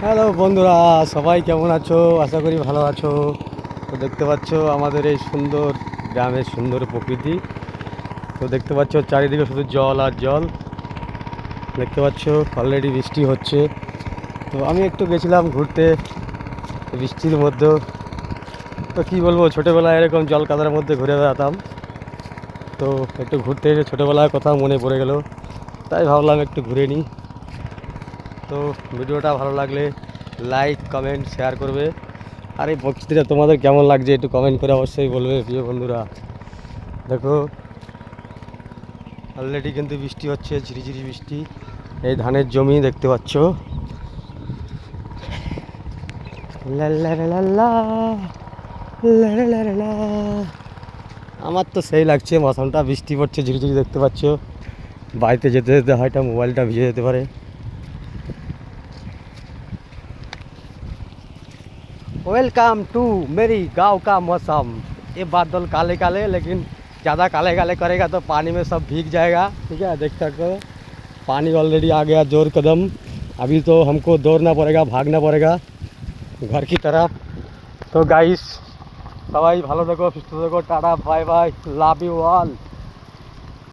Hello বন্ধুরা, সবাই কেমন আছো? আশা করি ভালো আছো। তো দেখতে পাচ্ছ আমাদের এই সুন্দর গ্রামের সুন্দর প্রকৃতি। তো দেখতে পাচ্ছ চারিদিকে শুধু জল আর জল। দেখতে পাচ্ছ অলরেডি বৃষ্টি হচ্ছে। তো আমি একটু গেছিলাম ঘুরতে বৃষ্টির মধ্যেও। তো কী বলবো, ছোটোবেলায় এরকম জল কাদার মধ্যে ঘুরে বেড়াতাম। তো একটু ঘুরতে এসে ছোটোবেলার কথা মনে পড়ে গেল, তাই ভাবলাম একটু ঘুরে নিই। তো ভিডিওটা ভালো লাগলে লাইক কমেন্ট শেয়ার করবে। আর এই প্রকৃতিটা তোমাদের কেমন লাগছে একটু কমেন্ট করে অবশ্যই বলবে প্রিয় বন্ধুরা। দেখো অলরেডি কিন্তু বৃষ্টি হচ্ছে, ঝিরিঝিরি বৃষ্টি। এই ধানের জমি দেখতে পাচ্ছ। লা লা লা লা লা, লা লা লা লা লা। আমার তো সেই লাগছে, মৌসুমটা বৃষ্টি পড়ছে ঝিরিঝিরি দেখতে পাচ্ছ। বাড়িতে যেতে যেতে হয়তো মোবাইলটা ভিজে যেতে পারে। वेलकम टू मेरी गांव का मौसम। ये बादल काले काले, लेकिन ज़्यादा काले काले करेगा तो पानी में सब भीग जाएगा। ठीक है, देख सकते हो पानी ऑलरेडी आ गया जोर कदम। अभी तो हमको दौड़ना पड़ेगा, भागना पड़ेगा घर की तरफ। तो गाइस सबाई भालो देखो, सुस्थ देखो, टाटा बाय बाय, लाभ यू ऑल।